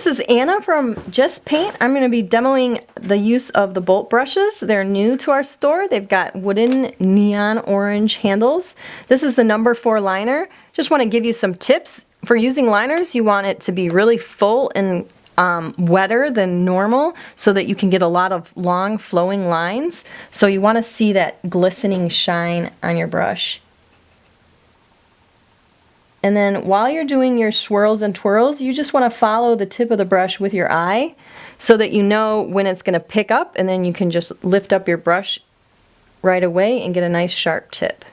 This is Anna from JestPaint. I'm going to be demoing the use of the bolt brushes. They're new to our store. They've got wooden neon orange handles. This is the number 4 liner. Just want to give you some tips. For using liners, you want it to be really full and wetter than normal so that you can get a lot of long flowing lines. So you want to see that glistening shine on your brush. And then while you're doing your swirls and twirls, you just want to follow the tip of the brush with your eye so that you know when it's going to pick up, and then you can just lift up your brush right away and get a nice sharp tip.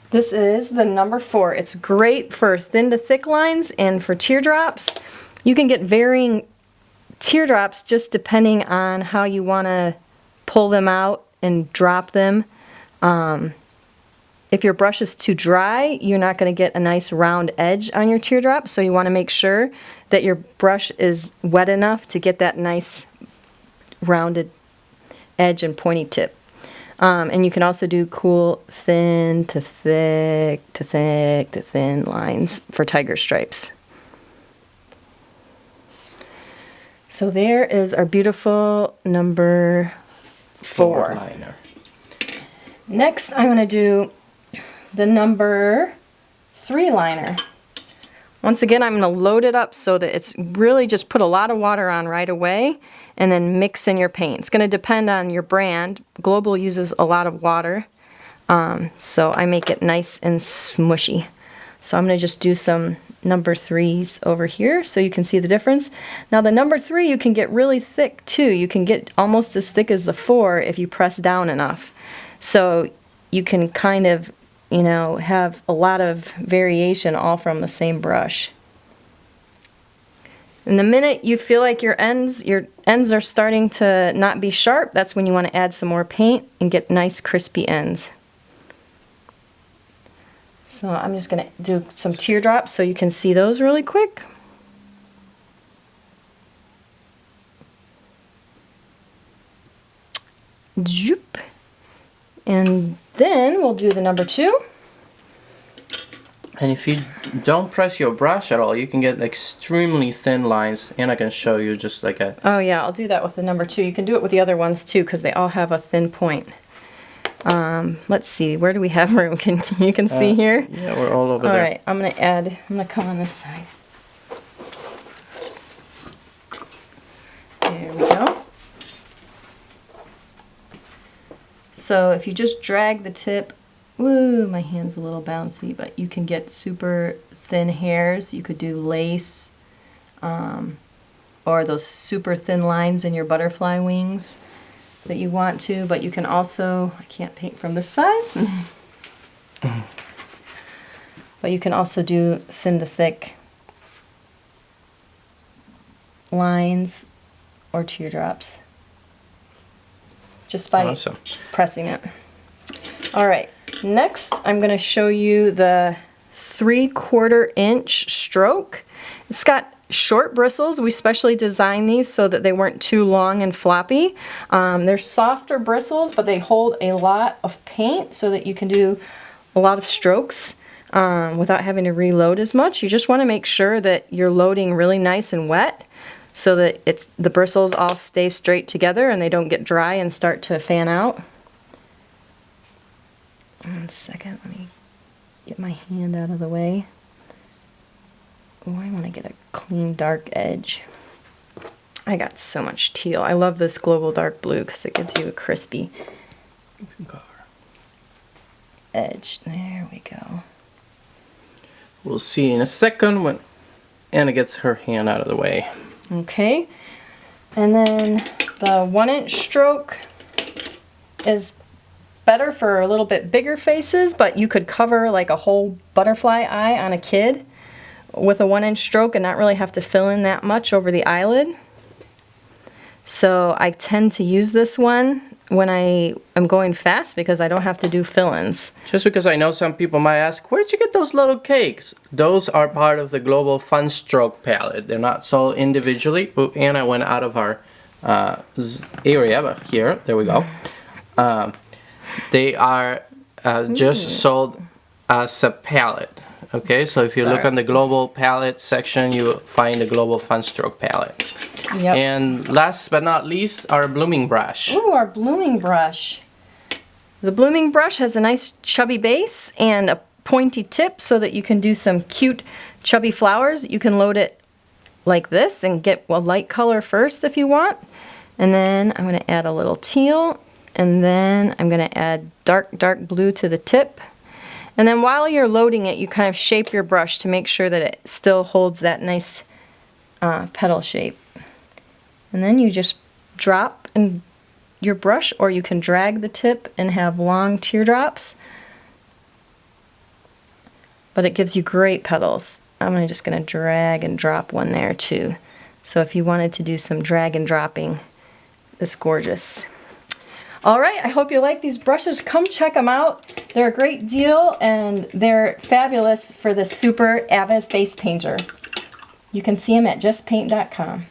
This is the number 4. It's great for thin to thick lines and for teardrops. You can get varying teardrops just depending on how you want to pull them out and drop them. If your brush is too dry, you're not going to get a nice round edge on your teardrop, so you want to make sure that your brush is wet enough to get that nice rounded edge and pointy tip. And you can also do cool thin to thick to thick to thin lines for tiger stripes. So there is our beautiful number 4 liner. Next, I'm going to do the number 3 liner. Once again, I'm going to load it up so that it's really just put a lot of water on right away and then mix in your paint. It's going to depend on your brand. Global uses a lot of water, so I make it nice and smushy. So I'm going to just do some number 3s over here so you can see the difference. Now the number 3 you can get really thick too. You can get almost as thick as the 4 if you press down enough. So you can kind of, you know, have a lot of variation all from the same brush. And the minute you feel like your ends are starting to not be sharp, that's when you want to add some more paint and get nice crispy ends. So I'm just going to do some teardrops so you can see those really quick. Zoop. And then we'll do the number 2. And if you don't press your brush at all, you can get extremely thin lines, and I can show you just like a... Oh yeah, I'll do that with the number 2. You can do it with the other ones too because they all have a thin point. Let's see, where do we have room? You can see here? Yeah, we're all over there. Alright, I'm gonna come on this side. There we go. So if you just drag the tip, woo, my hand's a little bouncy, but you can get super thin hairs. You could do lace, or those super thin lines in your butterfly wings that you want to, but you can also, I can't paint from this side, but you can also do thin to thick lines or teardrops just by pressing it. Alright, next I'm going to show you the 3/4 inch stroke. It's got short bristles. We specially designed these so that they weren't too long and floppy. They're softer bristles, but they hold a lot of paint so that you can do a lot of strokes without having to reload as much. You just want to make sure that you're loading really nice and wet so that the bristles all stay straight together and they don't get dry and start to fan out. 1 second, let me get my hand out of the way. Oh, I want to get a clean dark edge. I got so much teal. I love this global dark blue because it gives you a crispy edge. There we go. We'll see in a second when Anna gets her hand out of the way. Okay, and then the 1 inch stroke is better for a little bit bigger faces, but you could cover like a whole butterfly eye on a kid with a 1 inch stroke and not really have to fill in that much over the eyelid. So I tend to use this one when I am going fast because I don't have to do fill-ins. Just because I know some people might ask, where'd you get those little cakes? Those are part of the Global Fun Stroke palette. They're not sold individually. Oh, Anna went out of our area, but here, there we go. They are just sold as a palette. Okay, so if you look on the global palette section, you find the global fun stroke palette. Yep. And last but not least, our blooming brush. Ooh, our blooming brush. The blooming brush has a nice chubby base and a pointy tip so that you can do some cute chubby flowers. You can load it like this and get a light color first if you want. And then I'm going to add a little teal, and then I'm going to add dark blue to the tip. And then while you're loading it, you kind of shape your brush to make sure that it still holds that nice petal shape. And then you just drop in your brush, or you can drag the tip and have long teardrops. But it gives you great petals. I'm just going to drag and drop one there too. So if you wanted to do some drag and dropping, it's gorgeous. All right, I hope you like these brushes. Come check them out. They're a great deal, and they're fabulous for the super avid face painter. You can see them at JestPaint.com.